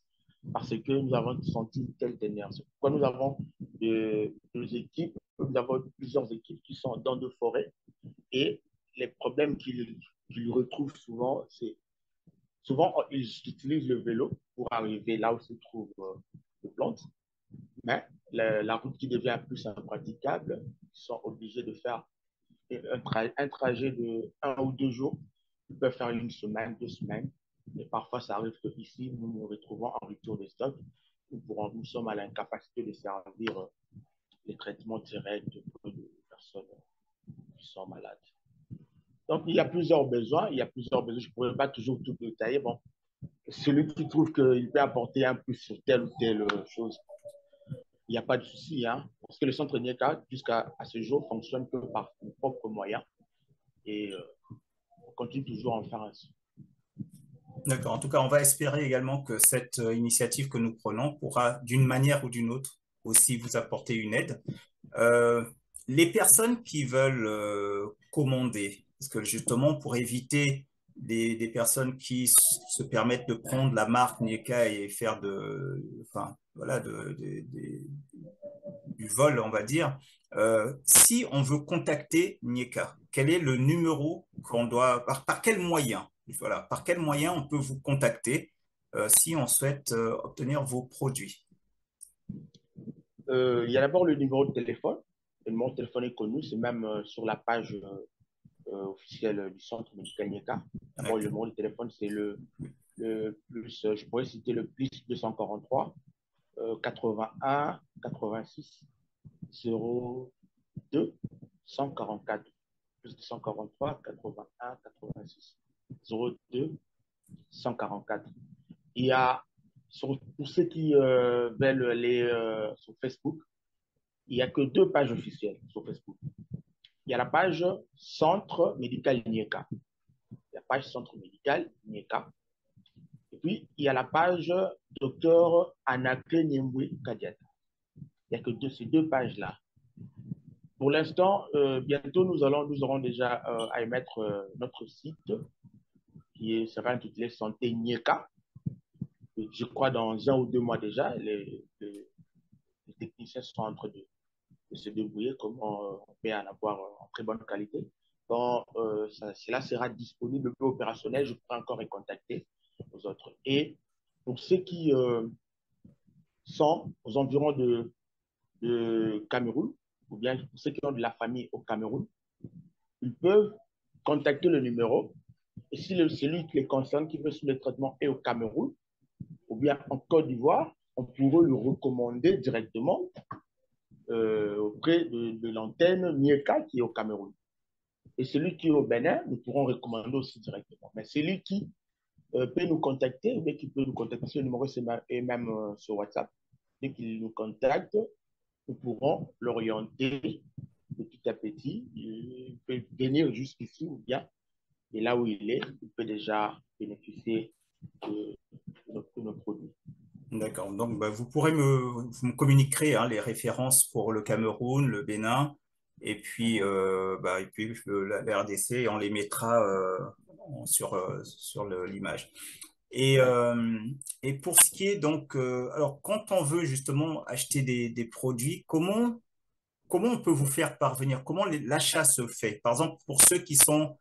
parce que nous avons senti une telle ténère. C'est pourquoi nous avons des équipes, nous avons plusieurs équipes qui sont dans des forêts et les problèmes qu'ils retrouvent souvent, c'est souvent ils utilisent le vélo pour arriver là où se trouvent les plantes, mais la route qui devient plus impraticable, ils sont obligés de faire un trajet de 1 ou 2 jours. Ils peuvent faire 1 semaine, 2 semaines. Et parfois, ça arrive qu'ici, nous nous retrouvons en rupture de stock. Nous sommes à l'incapacité de servir les traitements directs de personnes qui sont malades. Donc, il y a plusieurs besoins. Je ne pourrais pas toujours tout détailler. Bon, celui qui trouve qu'il peut apporter un plus sur telle ou telle chose, il n'y a pas de souci. Hein, parce que le centre NIECA, jusqu'à ce jour, fonctionne que par nos propres moyens. Et on continue toujours à en faire ainsi.
D'accord. En tout cas, on va espérer également que cette initiative que nous prenons pourra, d'une manière ou d'une autre, aussi vous apporter une aide. Euh, les personnes qui veulent commander, parce que justement, pour éviter des personnes qui se permettent de prendre la marque Nieka et faire enfin, voilà, du vol, on va dire. Si on veut contacter Nieka, quel est le numéro qu'on doit, par quel moyen, voilà, par quel moyen on peut vous contacter si on souhaite obtenir vos produits?
Il y a d'abord le numéro de téléphone. Le numéro de téléphone est connu, c'est même sur la page officielle du centre médical NIECA. D'abord, le numéro de téléphone, c'est le plus, je pourrais citer le plus 243 81 86 02 144. Plus 243 81 86 02 144. Il y a, pour ceux qui veulent aller sur Facebook, il n'y a que 2 pages officielles sur Facebook. Il y a la page Centre médical NIECA. La page Centre médical NIECA. Et puis, il y a la page Docteur Anake Nyembwe Kadiata. Il n'y a que ces 2 pages-là. Pour l'instant, bientôt, nous aurons déjà à émettre notre site qui sera intitulé Santé NIECA. Je crois dans 1 ou 2 mois déjà, les techniciens sont en train de se débrouiller, comment on peut en avoir en très bonne qualité. Quand cela sera disponible, peu opérationnel, je pourrai encore recontacter aux autres. Et pour ceux qui sont aux environs de Cameroun, ou bien pour ceux qui ont de la famille au Cameroun, ils peuvent contacter le numéro. Et si celui qui les concerne, qui veut suivre le traitement, est au Cameroun, ou bien en Côte d'Ivoire, on pourrait le recommander directement auprès de l'antenne Mieka qui est au Cameroun. Et celui qui est au Bénin, nous pourrons recommander aussi directement. Mais celui qui peut nous contacter, ou bien qui peut nous contacter sur le numéro et même sur WhatsApp, dès qu'il nous contacte, nous pourrons l'orienter petit à petit. Il peut venir jusqu'ici ou bien, et là où il est, il peut déjà bénéficier de nos produits.
D'accord. Donc, bah, vous me communiquerez hein, les références pour le Cameroun, le Bénin, et puis la RDC, on les mettra sur l'image. Et,
D'accord.
euh, et pour ce qui est donc, alors quand on veut justement acheter des produits, comment on peut vous faire parvenir? Comment l'achat se fait? Par exemple, pour ceux qui sont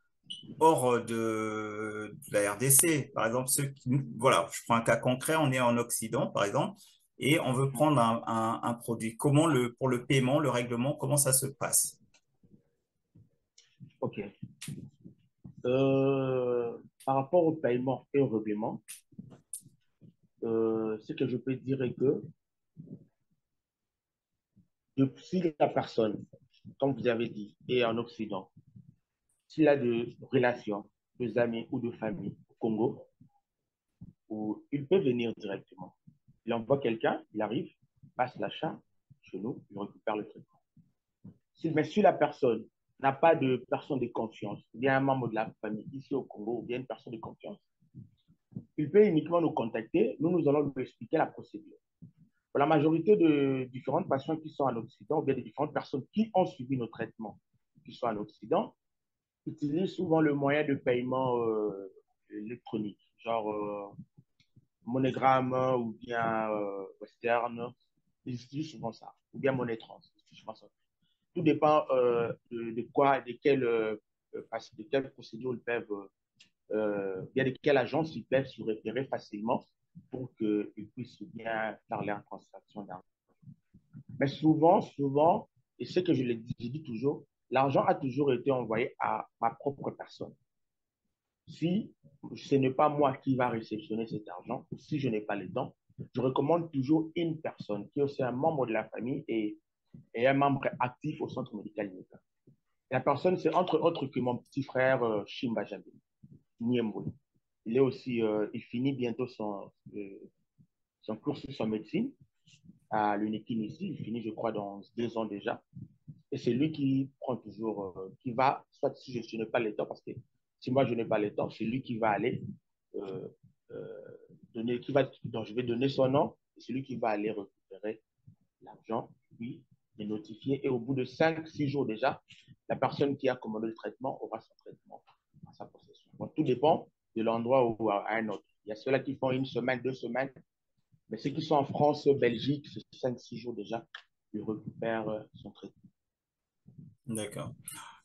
hors de la RDC, par exemple, voilà, je prends un cas concret, on est en Occident, par exemple, et on veut prendre un produit. Pour le paiement, le règlement, comment ça se passe?
OK. Par rapport au paiement et au règlement, ce que je peux dire est que si la personne, comme vous avez dit, est en Occident, s'il a de relations, de amis ou de famille au Congo, où il peut venir directement. Il envoie quelqu'un, il arrive, passe l'achat chez nous, il récupère le traitement. Mais si la personne n'a pas de personne de confiance, ou bien un membre de la famille ici au Congo, ou bien une personne de confiance, il peut uniquement nous contacter. Nous allons lui expliquer la procédure. Pour la majorité de différentes patients qui sont en Occident, ou bien de différentes personnes qui ont suivi nos traitements, qui sont en Occident, utilisent souvent le moyen de paiement électronique, genre MoneyGram ou bien Western. Ils utilisent souvent ça, ou bien Money Trans. Tout dépend de quoi, de quelle procédure ils peuvent, bien de quelle agence ils peuvent se référer facilement pour qu'ils puissent bien faire leur transaction d'argent. Mais souvent, et ce que je dis toujours, l'argent a toujours été envoyé à ma propre personne. Si ce n'est pas moi qui va réceptionner cet argent, ou si je n'ai pas le temps, je recommande toujours une personne qui est aussi un membre de la famille et un membre actif au centre médical Nieka. La personne, c'est entre autres que mon petit frère Shimba Jabe, Niembo. Il finit bientôt son cursus en médecine à l'UNIKIN ici. Il finit, je crois, dans 2 ans déjà. Et c'est lui qui prend toujours, qui va, soit si je n'ai pas le temps, parce que si moi je n'ai pas le temps, c'est lui qui va aller euh, euh, donc je vais donner son nom, et c'est lui qui va aller récupérer l'argent, puis les notifier. Et au bout de 5, 6 jours déjà, la personne qui a commandé le traitement aura son traitement à sa possession. Donc tout dépend de l'endroit ou à un autre. Il y a ceux-là qui font 1 semaine, 2 semaines, mais ceux qui sont en France, Belgique, c'est 5, 6 jours déjà, ils récupèrent son traitement.
D'accord.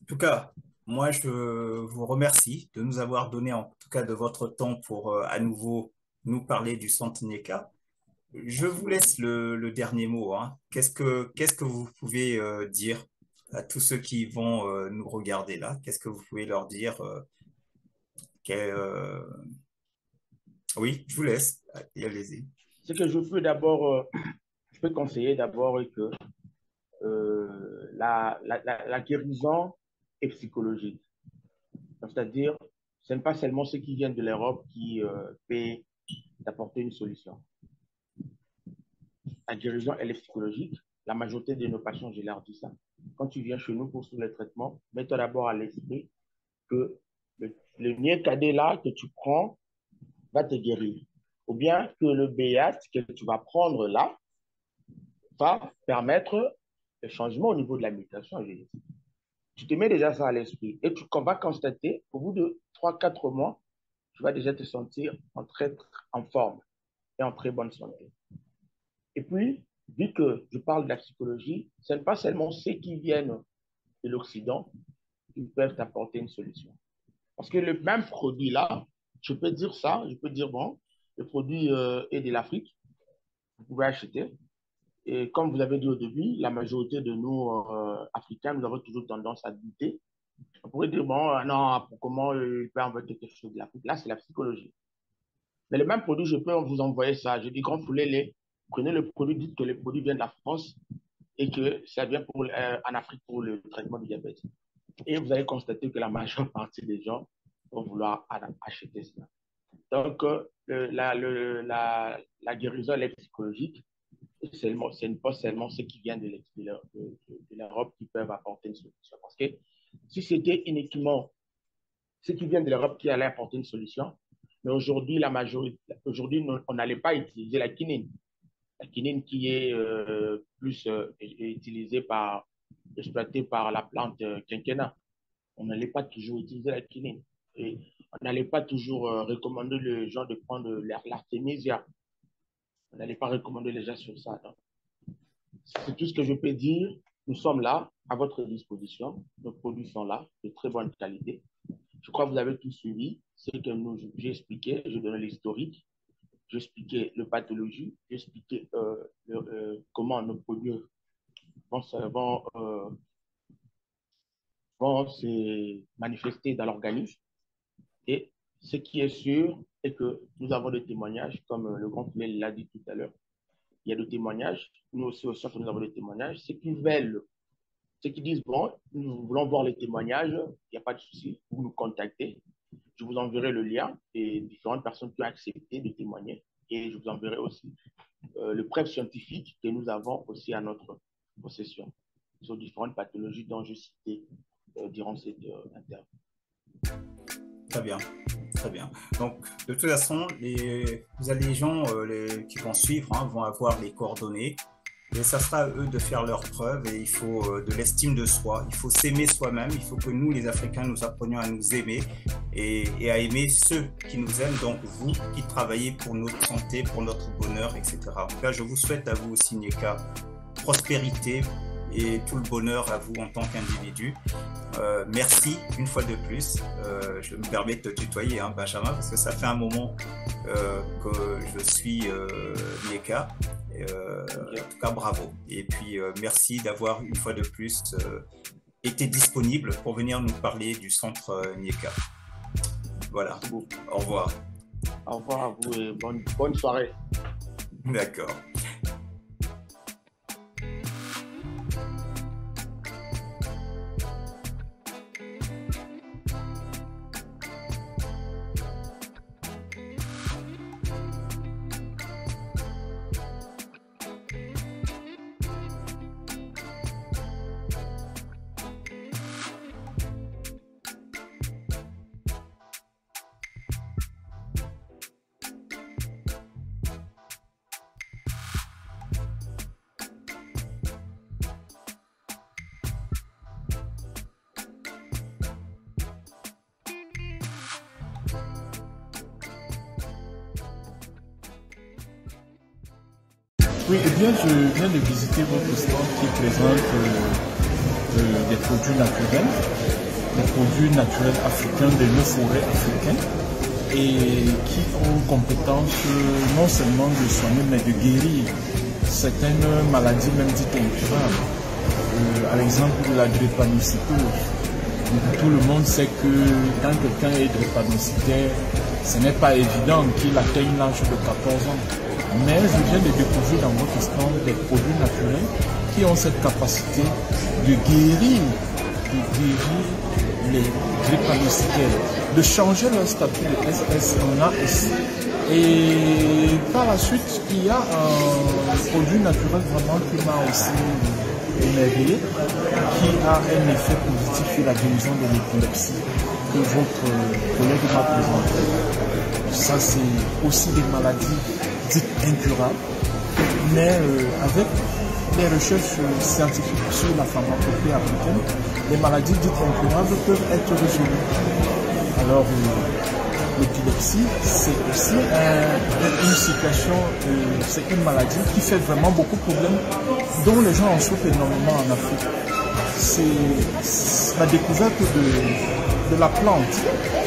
En tout cas, moi, je vous remercie de nous avoir donné en tout cas de votre temps pour à nouveau nous parler du centre NECA. Je
Merci
vous
beaucoup.
laisse le dernier mot, hein. Qu'est-ce que vous pouvez dire à tous ceux qui vont nous regarder là? Qu'est-ce que vous pouvez leur dire que- euh, Oui, je vous laisse. Allez-y.
Ce que je peux d'abord, je peux conseiller d'abord est que la guérison est psychologique. C'est-à-dire, ce n'est pas seulement ceux qui viennent de l'Europe qui peuvent apporter une solution. La guérison, elle est psychologique. La majorité de nos patients, je leur dis ça. Quand tu viens chez nous pour suivre le traitement, mets-toi d'abord à l'esprit que le mieux cadet là que tu prends va te guérir. Ou bien que le BH que tu vas prendre là va permettre le changement au niveau de la mutation génétique. Tu te mets déjà ça à l'esprit et tu vas constater qu'au bout de 3, 4 mois, tu vas déjà te sentir en forme et en très bonne santé. Et puis, vu que je parle de la psychologie, ce n'est pas seulement ceux qui viennent de l'Occident qui peuvent apporter une solution. Parce que le même produit là, je peux dire ça, je peux dire, bon, le produit est de l'Afrique, vous pouvez acheter. Et comme vous avez dit au début, la majorité de nous, Africains, nous avons toujours tendance à douter. On pourrait dire, bon, non, comment il peut envoyer quelque chose de l'Afrique? Là, c'est la psychologie. Mais le même produit, je peux vous envoyer ça. Je dis, grand poulet, lait, prenez le produit, dites que le produit vient de la France et que ça vient en Afrique pour le traitement du diabète. Et vous allez constater que la majeure partie des gens vont vouloir acheter ça. Donc, la guérison psychologique, ce n'est pas seulement ceux qui viennent de l'Europe qui peuvent apporter une solution. Parce que si c'était uniquement ceux qui viennent de l'Europe qui allaient apporter une solution, mais aujourd'hui, on n'allait pas utiliser la quinine. La quinine qui est plus utilisée exploitée par la plante quinquena. On n'allait pas toujours utiliser la quinine. Et on n'allait pas toujours recommander les gens de prendre l'artémisia. On n'allait pas recommander les gens sur ça. C'est tout ce que je peux dire. Nous sommes là, à votre disposition. Nos produits sont là, de très bonne qualité. Je crois que vous avez tout suivi. C'est que j'ai expliqué, je donnais l'historique, j'ai expliqué la pathologie, j'ai expliqué comment nos produits vont se manifester dans l'organisme. Et ce qui est sûr est que nous avons des témoignages, comme le grand Fidèle l'a dit tout à l'heure. Il y a des témoignages. Nous aussi, au centre, nous avons des témoignages. Ceux qui veulent, ceux qui disent, bon, nous voulons voir les témoignages, il n'y a pas de souci, vous nous contactez. Je vous enverrai le lien et différentes personnes qui ont accepté de témoigner. Et je vous enverrai aussi le preuve scientifique que nous avons aussi à notre possession sur différentes pathologies dont je citais durant cette interview.
Très bien, très bien. Donc, de toute façon, les gens qui vont suivre vont avoir les coordonnées et ça sera à eux de faire leurs preuves et il faut de l'estime de soi, il faut s'aimer soi-même, il faut que nous, les Africains, nous apprenions à nous aimer et à aimer ceux qui nous aiment, donc vous qui travaillez pour notre santé, pour notre bonheur, etc. En tout cas, je vous souhaite à vous aussi, Nyeka, prospérité et tout le bonheur à vous en tant qu'individu. Merci une fois de plus. Je me permets de te tutoyer, Benjamin, parce que ça fait un moment que je suis Nyeka. En tout cas, bravo. Et puis, merci d'avoir une fois de plus été disponible pour venir nous parler du centre Nyeka. Voilà. Au revoir.
Au revoir à vous et bonne soirée.
D'accord.
Oui, eh bien, je viens de visiter votre stand qui présente des produits naturels africains de nos forêts africaines et qui ont compétence non seulement de soigner mais de guérir certaines maladies même dites incurables. À l'exemple de la drépanocytose. Tout le monde sait que quand quelqu'un est drépanocytaire, ce n'est pas évident qu'il atteigne l'âge de 14 ans. Mais je viens de découvrir dans votre stand des produits naturels qui ont cette capacité de guérir les drépanocytaires, de changer leur statut de SS en AS. Et par la suite, il y a un produit naturel vraiment qui m'a aussi émerveillé, qui a un effet positif sur la guérison de l'épilepsie que votre collègue m'a présenté. Ça, c'est aussi des maladies dites incurables, mais avec les recherches scientifiques sur la pharmacopée africaine, les maladies dites incurables peuvent être résolues. Alors, l'épilepsie, c'est aussi une situation, c'est une maladie qui fait vraiment beaucoup de problèmes, dont les gens en souffrent énormément en Afrique. C'est la découverte de la plante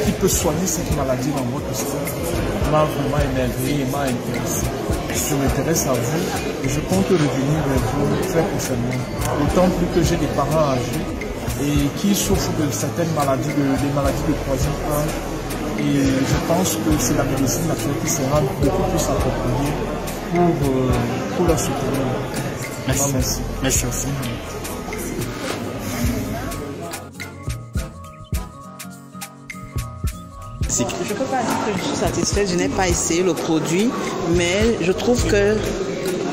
qui peut soigner cette maladie dans votre système m'a vraiment énervé et m'a intéressé. Je m'intéresse à vous et je compte revenir vers vous très prochainement. D'autant plus que j'ai des parents âgés et qui souffrent de certaines maladies, des maladies de troisième âge. Et je pense que c'est la médecine naturelle qui sera beaucoup plus appropriée pour leur soutenir.
Merci.
Merci.
Merci.
Je ne peux pas dire que je suis satisfaite, je n'ai pas essayé le produit, mais je trouve que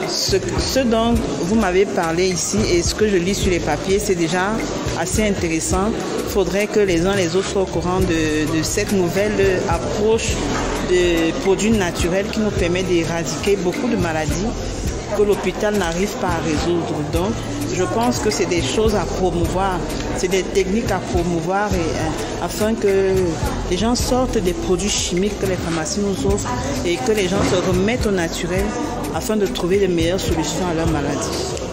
ce dont vous m'avez parlé ici et ce que je lis sur les papiers, c'est déjà assez intéressant. Il faudrait que les uns les autres soient au courant de cette nouvelle approche de produits naturels qui nous permet d'éradiquer beaucoup de maladies que l'hôpital n'arrive pas à résoudre. Donc, je pense que c'est des choses à promouvoir, c'est des techniques à promouvoir et, afin que les gens sortent des produits chimiques que les pharmacies nous offrent et que les gens se remettent au naturel afin de trouver les meilleures solutions à leur maladie.